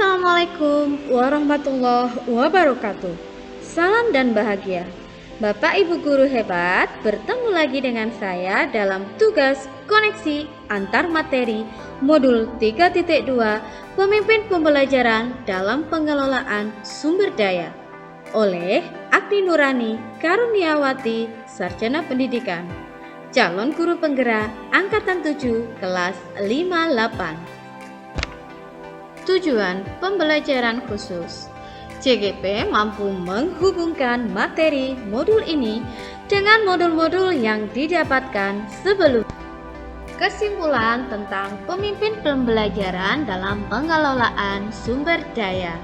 Assalamualaikum warahmatullahi wabarakatuh. Salam dan bahagia. Bapak Ibu guru hebat, bertemu lagi dengan saya dalam tugas koneksi antar materi modul 3.2 Pemimpin Pembelajaran dalam Pengelolaan Sumber Daya oleh Agni Nurani Karuniawati, Sarjana Pendidikan, calon guru penggerak angkatan 7 kelas 58. Tujuan pembelajaran khusus. CGP mampu menghubungkan materi modul ini dengan modul-modul yang didapatkan sebelum. Kesimpulan tentang pemimpin pembelajaran dalam pengelolaan sumber daya.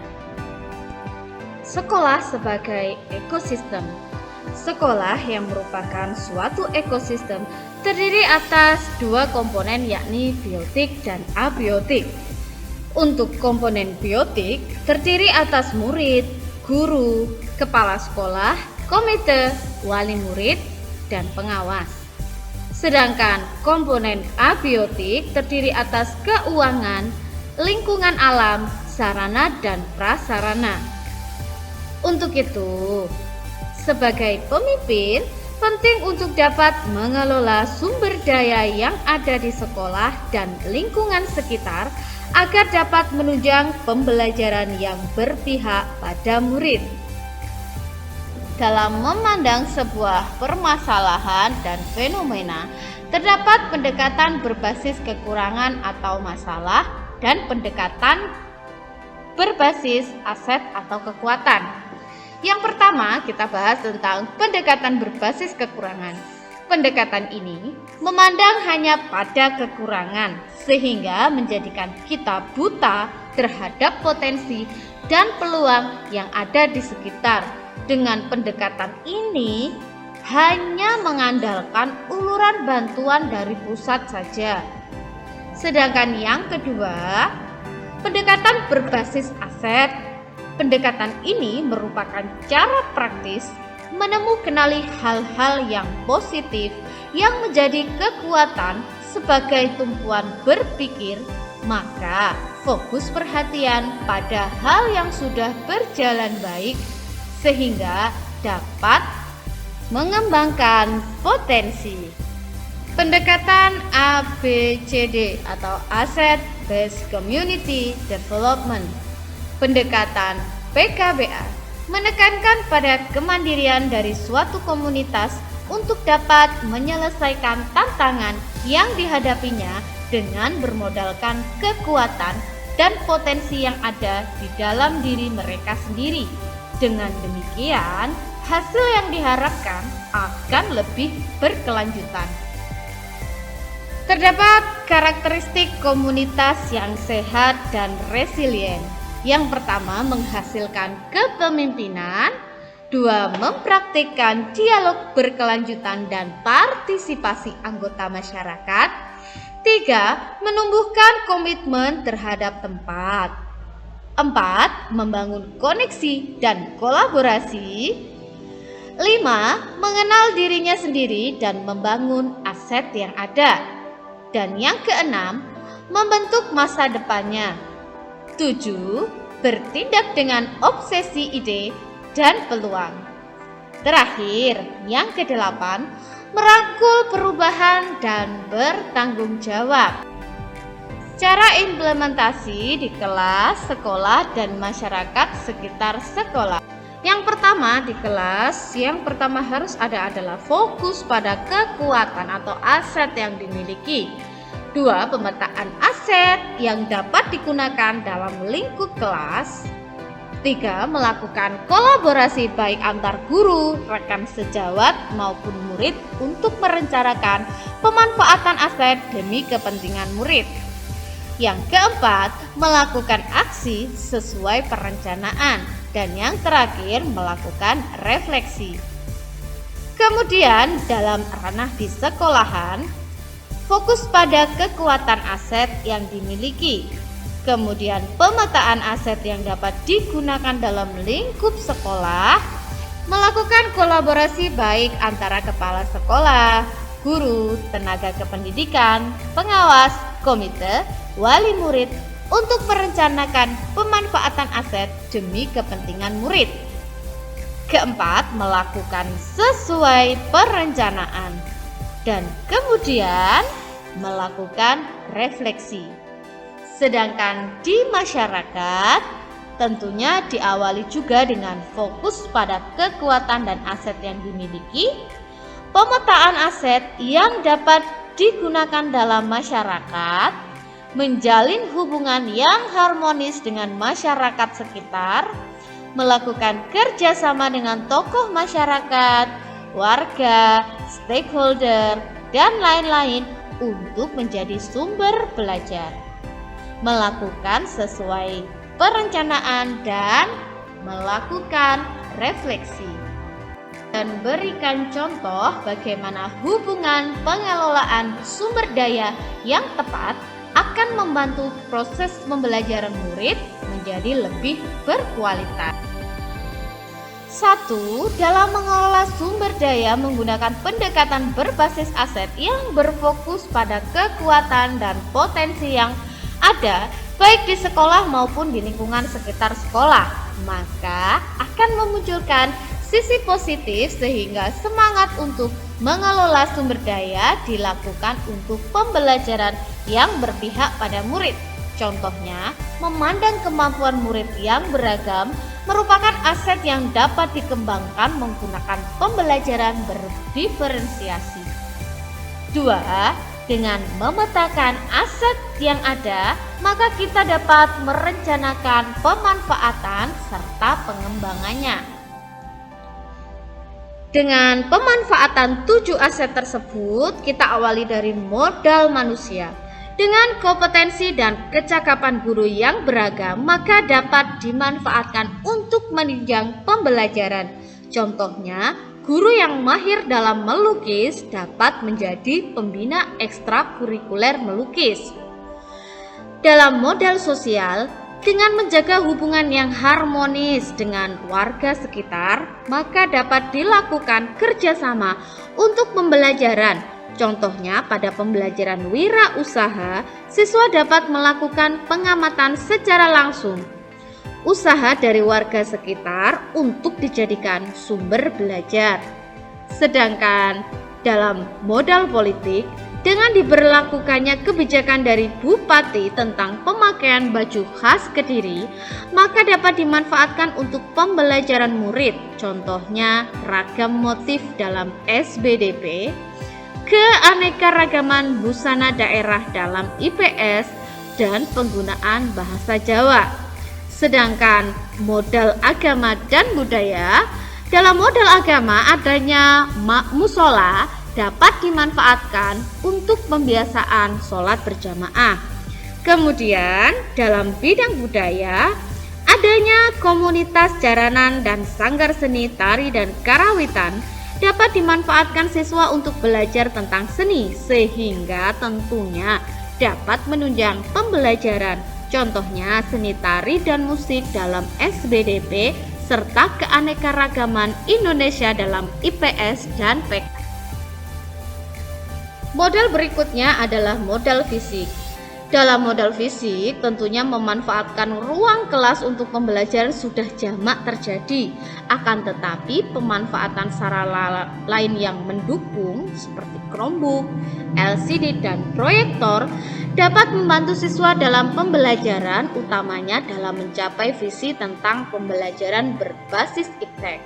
Sekolah sebagai ekosistem. Sekolah yang merupakan suatu ekosistem terdiri atas dua komponen, yakni biotik dan abiotik. Untuk komponen biotik terdiri atas murid, guru, kepala sekolah, komite, wali murid, dan pengawas. Sedangkan komponen abiotik terdiri atas keuangan, lingkungan alam, sarana dan prasarana. Untuk itu, sebagai pemimpin, penting untuk dapat mengelola sumber daya yang ada di sekolah dan lingkungan sekitar agar dapat menunjang pembelajaran yang berpihak pada murid. Dalam memandang sebuah permasalahan dan fenomena, terdapat pendekatan berbasis kekurangan atau masalah dan pendekatan berbasis aset atau kekuatan. Yang pertama, kita bahas tentang pendekatan berbasis kekurangan. Pendekatan ini memandang hanya pada kekurangan, sehingga menjadikan kita buta terhadap potensi dan peluang yang ada di sekitar. Dengan pendekatan ini, hanya mengandalkan uluran bantuan dari pusat saja. Sedangkan yang kedua, pendekatan berbasis aset. Pendekatan ini merupakan cara praktis menemukan hal-hal yang positif yang menjadi kekuatan sebagai tumpuan berpikir, maka fokus perhatian pada hal yang sudah berjalan baik sehingga dapat mengembangkan potensi. Pendekatan ABCD atau Asset Based Community Development. Pendekatan PKBA menekankan pada kemandirian dari suatu komunitas untuk dapat menyelesaikan tantangan yang dihadapinya dengan bermodalkan kekuatan dan potensi yang ada di dalam diri mereka sendiri. Dengan demikian, hasil yang diharapkan akan lebih berkelanjutan. Terdapat karakteristik komunitas yang sehat dan resilient. Yang pertama, menghasilkan kepemimpinan. Dua, mempraktikkan dialog berkelanjutan dan partisipasi anggota masyarakat. Tiga, menumbuhkan komitmen terhadap tempat. Empat, membangun koneksi dan kolaborasi. Lima, mengenal dirinya sendiri dan membangun aset yang ada. Dan yang keenam, membentuk masa depannya. 7. Bertindak dengan obsesi ide dan peluang. Terakhir, yang kedelapan, merangkul perubahan dan bertanggung jawab. Cara implementasi di kelas, sekolah, dan masyarakat sekitar sekolah. Yang pertama, di kelas, yang pertama harus ada adalah fokus pada kekuatan atau aset yang dimiliki. 2. Pemetaan aset yang dapat digunakan dalam lingkup kelas. 3. Melakukan kolaborasi baik antar guru, rekan sejawat maupun murid untuk merencanakan pemanfaatan aset demi kepentingan murid. Yang keempat, melakukan aksi sesuai perencanaan. Dan yang terakhir, melakukan refleksi. Kemudian dalam ranah di sekolahan, fokus pada kekuatan aset yang dimiliki. Kemudian pemetaan aset yang dapat digunakan dalam lingkup sekolah, melakukan kolaborasi baik antara kepala sekolah, guru, tenaga kependidikan, pengawas, komite, wali murid, untuk merencanakan pemanfaatan aset demi kepentingan murid. Keempat, melakukan sesuai perencanaan. Dan kemudian melakukan refleksi. Sedangkan di masyarakat tentunya diawali juga dengan fokus pada kekuatan dan aset yang dimiliki, pemetaan aset yang dapat digunakan dalam masyarakat, menjalin hubungan yang harmonis dengan masyarakat sekitar, melakukan kerjasama dengan tokoh masyarakat, warga, stakeholder, dan lain-lain untuk menjadi sumber belajar, melakukan sesuai perencanaan dan melakukan refleksi, dan berikan contoh bagaimana hubungan pengelolaan sumber daya yang tepat akan membantu proses pembelajaran murid menjadi lebih berkualitas. 1. Dalam mengelola sumber daya menggunakan pendekatan berbasis aset yang berfokus pada kekuatan dan potensi yang ada baik di sekolah maupun di lingkungan sekitar sekolah, maka akan memunculkan sisi positif sehingga semangat untuk mengelola sumber daya dilakukan untuk pembelajaran yang berpihak pada murid. Contohnya, memandang kemampuan murid yang beragam merupakan aset yang dapat dikembangkan menggunakan pembelajaran berdiferensiasi. 2. Dengan memetakan aset yang ada, maka kita dapat merencanakan pemanfaatan serta pengembangannya. Dengan pemanfaatan 7 aset tersebut, kita awali dari modal manusia. Dengan kompetensi dan kecakapan guru yang beragam, maka dapat dimanfaatkan untuk menunjang pembelajaran. Contohnya, guru yang mahir dalam melukis dapat menjadi pembina ekstrakurikuler melukis. Dalam modal sosial, dengan menjaga hubungan yang harmonis dengan warga sekitar, maka dapat dilakukan kerjasama untuk pembelajaran. Contohnya, pada pembelajaran wirausaha, siswa dapat melakukan pengamatan secara langsung usaha dari warga sekitar untuk dijadikan sumber belajar. Sedangkan dalam modal politik, dengan diberlakukannya kebijakan dari bupati tentang pemakaian baju khas Kediri, maka dapat dimanfaatkan untuk pembelajaran murid. Contohnya, ragam motif dalam SBDP, keanekaragaman busana daerah dalam IPS, dan penggunaan bahasa Jawa. Sedangkan modal agama dan budaya, dalam modal agama adanya musola dapat dimanfaatkan untuk pembiasaan sholat berjamaah. Kemudian dalam bidang budaya, adanya komunitas jaranan dan sanggar seni tari dan karawitan dapat dimanfaatkan siswa untuk belajar tentang seni, sehingga tentunya dapat menunjang pembelajaran. Contohnya seni tari dan musik dalam SBDP serta keanekaragaman Indonesia dalam IPS dan PK. Modal berikutnya adalah modal fisik. Dalam modal fisik tentunya memanfaatkan ruang kelas untuk pembelajaran sudah jamak terjadi. Akan tetapi pemanfaatan sarana lain yang mendukung seperti Chromebook, LCD, dan proyektor dapat membantu siswa dalam pembelajaran, utamanya dalam mencapai visi tentang pembelajaran berbasis iptek.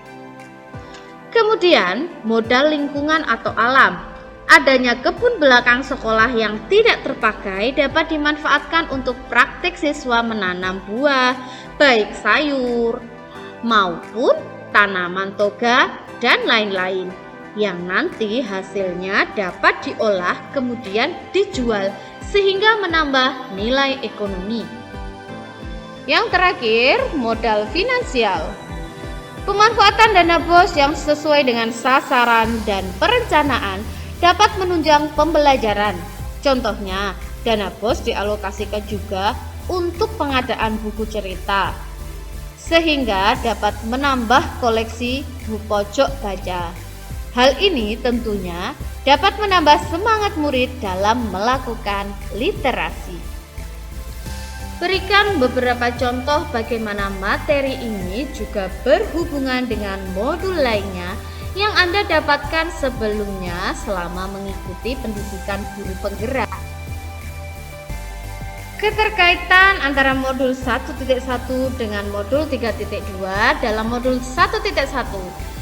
Kemudian modal lingkungan atau alam. Adanya kebun belakang sekolah yang tidak terpakai dapat dimanfaatkan untuk praktik siswa menanam buah, baik sayur maupun tanaman toga dan lain-lain, yang nanti hasilnya dapat diolah kemudian dijual sehingga menambah nilai ekonomi. Yang terakhir, modal finansial. Pemanfaatan dana BOS yang sesuai dengan sasaran dan perencanaan dapat menunjang pembelajaran. Contohnya, dana BOS dialokasikan juga untuk pengadaan buku cerita, sehingga dapat menambah koleksi buku pojok baca. Hal ini tentunya dapat menambah semangat murid dalam melakukan literasi. Berikan beberapa contoh bagaimana materi ini juga berhubungan dengan modul lainnya yang Anda dapatkan sebelumnya selama mengikuti pendidikan guru penggerak. Keterkaitan antara modul 1.1 dengan modul 3.2 dalam modul 1.1.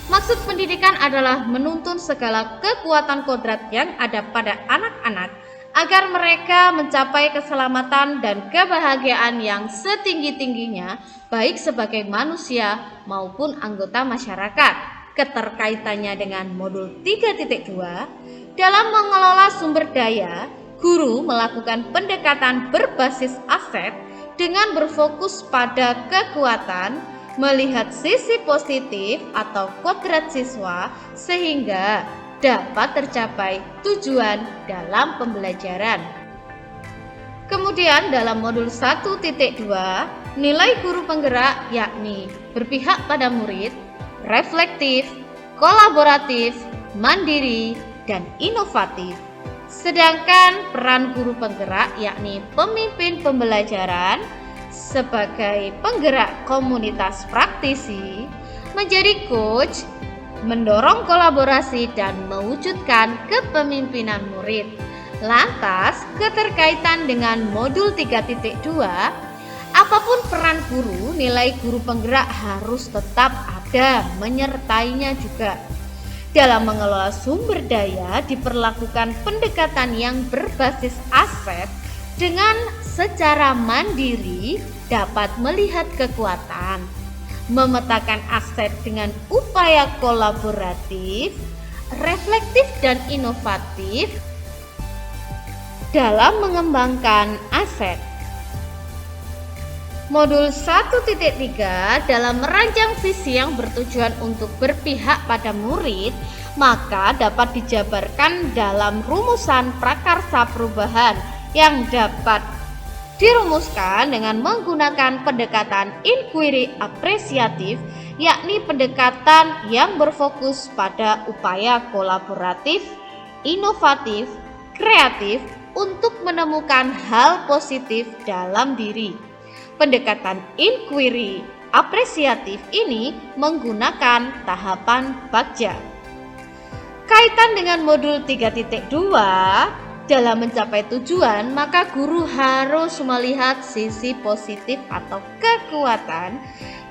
Maksud pendidikan adalah menuntun segala kekuatan kodrat yang ada pada anak-anak agar mereka mencapai keselamatan dan kebahagiaan yang setinggi-tingginya, baik sebagai manusia maupun anggota masyarakat. Keterkaitannya dengan modul 3.2, dalam mengelola sumber daya, guru melakukan pendekatan berbasis aset dengan berfokus pada kekuatan, melihat sisi positif atau kodrat siswa sehingga dapat tercapai tujuan dalam pembelajaran. Kemudian dalam modul 1.2, nilai guru penggerak yakni berpihak pada murid, reflektif, kolaboratif, mandiri, dan inovatif. Sedangkan peran guru penggerak yakni pemimpin pembelajaran sebagai penggerak komunitas praktisi, menjadi coach, mendorong kolaborasi dan mewujudkan kepemimpinan murid. Lantas, keterkaitan dengan modul 3.2, apapun peran guru, nilai guru penggerak harus tetap ada, menyertainya juga. Dalam mengelola sumber daya diperlakukan pendekatan yang berbasis aset dengan secara mandiri dapat melihat kekuatan, memetakan aset dengan upaya kolaboratif, reflektif dan inovatif dalam mengembangkan aset. Modul 1.3 dalam merancang visi yang bertujuan untuk berpihak pada murid, maka dapat dijabarkan dalam rumusan prakarsa perubahan yang dapat dirumuskan dengan menggunakan pendekatan inquiry apresiatif, yakni pendekatan yang berfokus pada upaya kolaboratif, inovatif, kreatif untuk menemukan hal positif dalam diri. Pendekatan inquiry apresiatif ini menggunakan tahapan bagja. Kaitan dengan modul 3.2, dalam mencapai tujuan, maka guru harus melihat sisi positif atau kekuatan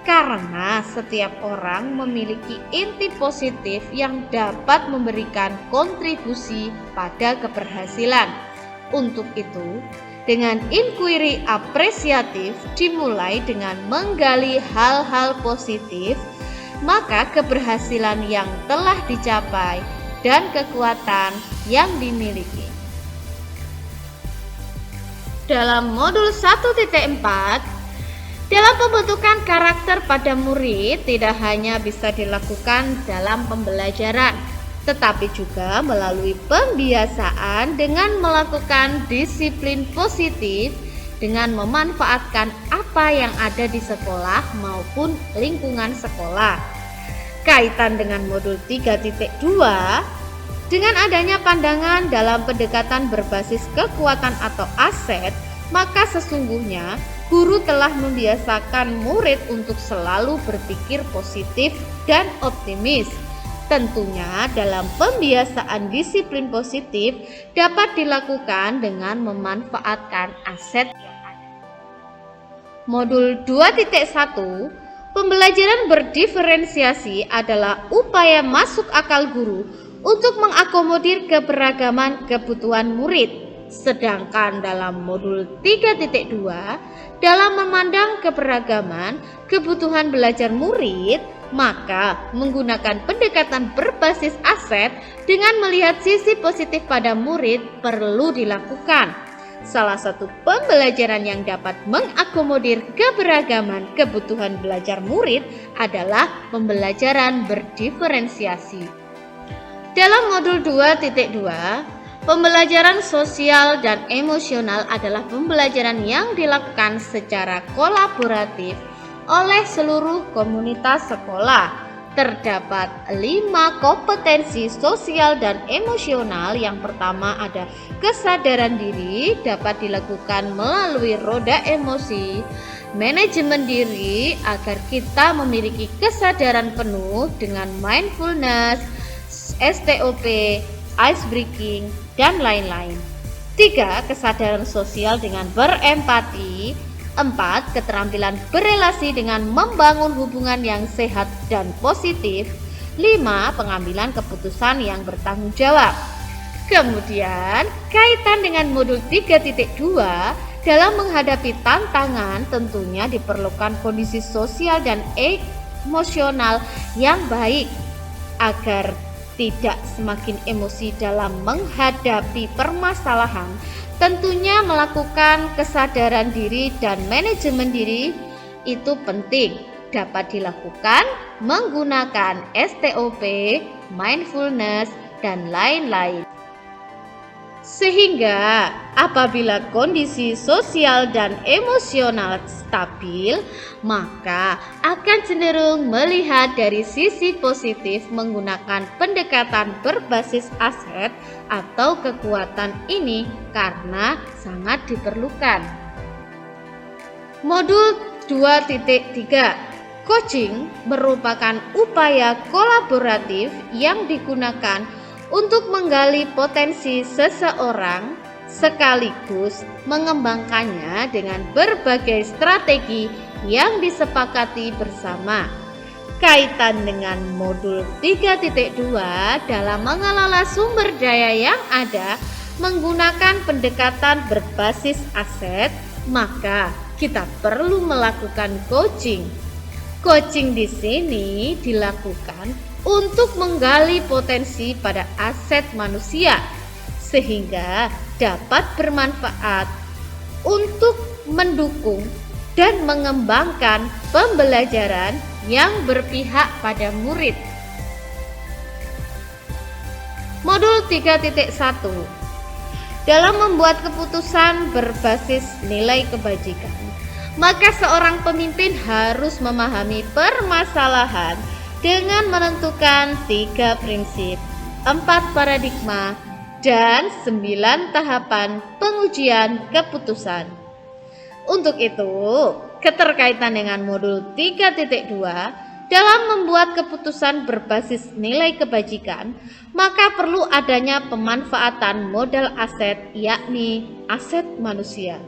karena setiap orang memiliki inti positif yang dapat memberikan kontribusi pada keberhasilan. Untuk itu, dengan inquiry apresiatif dimulai dengan menggali hal-hal positif, maka keberhasilan yang telah dicapai dan kekuatan yang dimiliki. Dalam modul 1.4, dalam pembentukan karakter pada murid tidak hanya bisa dilakukan dalam pembelajaran, tetapi juga melalui pembiasaan dengan melakukan disiplin positif dengan memanfaatkan apa yang ada di sekolah maupun lingkungan sekolah. Kaitan dengan modul 3.2, dengan adanya pandangan dalam pendekatan berbasis kekuatan atau aset, maka sesungguhnya guru telah membiasakan murid untuk selalu berpikir positif dan optimis. Tentunya dalam pembiasaan disiplin positif dapat dilakukan dengan memanfaatkan aset yang ada. Modul 2.1, pembelajaran berdiferensiasi adalah upaya masuk akal guru untuk mengakomodir keberagaman kebutuhan murid. Sedangkan dalam modul 3.2, dalam memandang keberagaman kebutuhan belajar murid, maka menggunakan pendekatan berbasis aset dengan melihat sisi positif pada murid perlu dilakukan. Salah satu pembelajaran yang dapat mengakomodir keberagaman kebutuhan belajar murid adalah pembelajaran berdiferensiasi. Dalam modul 2.2, pembelajaran sosial dan emosional adalah pembelajaran yang dilakukan secara kolaboratif oleh seluruh komunitas sekolah terdapat 5 kompetensi sosial dan emosional. Yang pertama ada kesadaran diri, dapat dilakukan melalui roda emosi. Manajemen diri agar kita memiliki kesadaran penuh dengan mindfulness, STOP, ice breaking, dan lain-lain. 3. Kesadaran sosial dengan berempati. 4. Keterampilan berelasi dengan membangun hubungan yang sehat dan positif. 5. Pengambilan keputusan yang bertanggung jawab. Kemudian, kaitan dengan modul 3.2, dalam menghadapi tantangan tentunya diperlukan kondisi sosial dan emosional yang baik agar tidak semakin emosi dalam menghadapi permasalahan. Tentunya melakukan kesadaran diri dan manajemen diri itu penting, dapat dilakukan menggunakan STOP, mindfulness, dan lain-lain. Sehingga apabila kondisi sosial dan emosional stabil, maka akan cenderung melihat dari sisi positif menggunakan pendekatan berbasis aset atau kekuatan ini karena sangat diperlukan. Modul 2.3, coaching merupakan upaya kolaboratif yang digunakan untuk menggali potensi seseorang sekaligus mengembangkannya dengan berbagai strategi yang disepakati bersama. Kaitan dengan modul 3.2 dalam mengelola sumber daya yang ada menggunakan pendekatan berbasis aset, maka kita perlu melakukan coaching. Coaching di sini dilakukan untuk menggali potensi pada aset manusia sehingga dapat bermanfaat untuk mendukung dan mengembangkan pembelajaran yang berpihak pada murid. Modul 3.1, dalam membuat keputusan berbasis nilai kebajikan, maka seorang pemimpin harus memahami permasalahan dengan menentukan 3 prinsip, 4 paradigma, dan 9 tahapan pengujian keputusan. Untuk itu, keterkaitan dengan modul 3.2 dalam membuat keputusan berbasis nilai kebajikan, maka perlu adanya pemanfaatan modal aset, yakni aset manusia.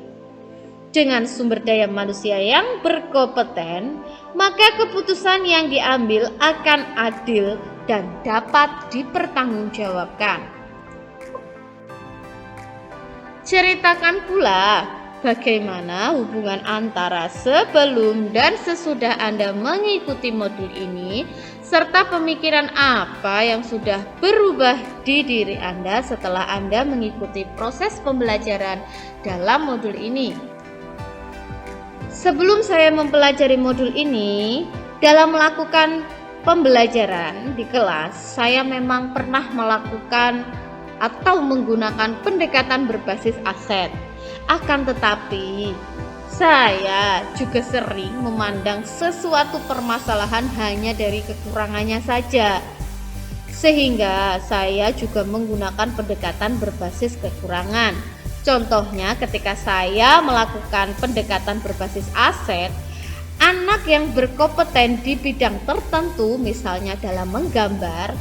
Dengan sumber daya manusia yang berkompeten, maka keputusan yang diambil akan adil dan dapat dipertanggungjawabkan. Ceritakan pula bagaimana hubungan antara sebelum dan sesudah Anda mengikuti modul ini, serta pemikiran apa yang sudah berubah di diri Anda setelah Anda mengikuti proses pembelajaran dalam modul ini. Sebelum saya mempelajari modul ini, dalam melakukan pembelajaran di kelas, saya memang pernah melakukan atau menggunakan pendekatan berbasis aset. Akan tetapi, saya juga sering memandang sesuatu permasalahan hanya dari kekurangannya saja. Sehingga saya juga menggunakan pendekatan berbasis kekurangan. Contohnya ketika saya melakukan pendekatan berbasis aset, anak yang berkompeten di bidang tertentu, misalnya dalam menggambar,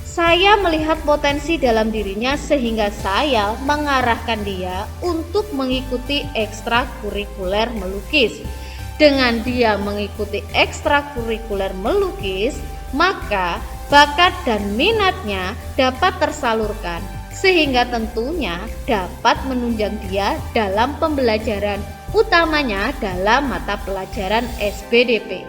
saya melihat potensi dalam dirinya sehingga saya mengarahkan dia untuk mengikuti ekstrakurikuler melukis. Dengan dia mengikuti ekstrakurikuler melukis, maka bakat dan minatnya dapat tersalurkan, sehingga tentunya dapat menunjang dia dalam pembelajaran, utamanya dalam mata pelajaran SBDP.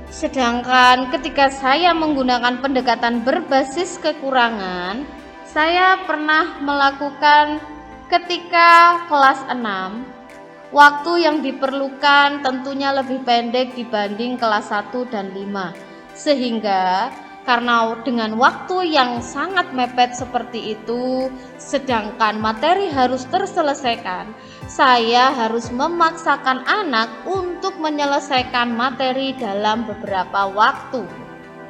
Sedangkan ketika saya menggunakan pendekatan berbasis kekurangan, saya pernah melakukan ketika kelas 6. Waktu yang diperlukan tentunya lebih pendek dibanding kelas 1 dan 5. Sehingga karena dengan waktu yang sangat mepet seperti itu, sedangkan materi harus terselesaikan, saya harus memaksakan anak untuk menyelesaikan materi dalam beberapa waktu,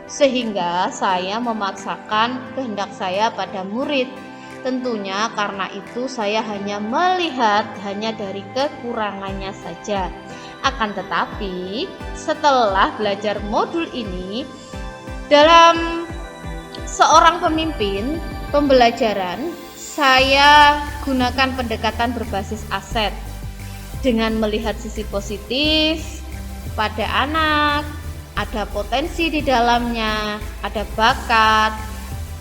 sehingga saya memaksakan kehendak saya pada murid. Tentunya karena itu saya hanya melihat hanya dari kekurangannya saja. Akan tetapi setelah belajar modul ini, dalam seorang pemimpin pembelajaran, saya gunakan pendekatan berbasis aset dengan melihat sisi positif pada anak, ada potensi di dalamnya, ada bakat,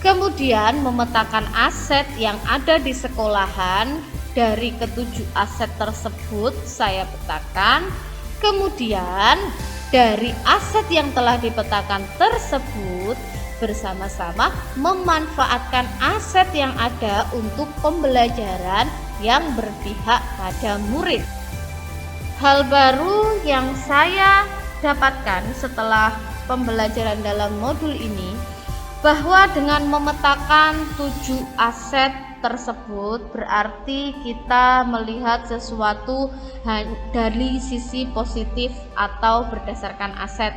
kemudian memetakan aset yang ada di sekolahan. Dari ketujuh aset tersebut saya petakan, kemudian dari aset yang telah dipetakan tersebut bersama-sama memanfaatkan aset yang ada untuk pembelajaran yang berpihak pada murid. Hal baru yang saya dapatkan setelah pembelajaran dalam modul ini, bahwa dengan memetakan 7 aset tersebut berarti kita melihat sesuatu dari sisi positif atau berdasarkan aset.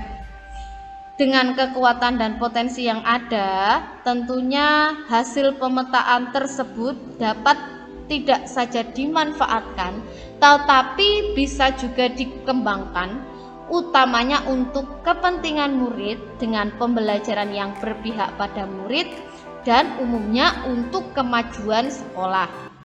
Dengan kekuatan dan potensi yang ada, tentunya hasil pemetaan tersebut dapat tidak saja dimanfaatkan, tetapi bisa juga dikembangkan, utamanya untuk kepentingan murid dengan pembelajaran yang berpihak pada murid dan umumnya untuk kemajuan sekolah.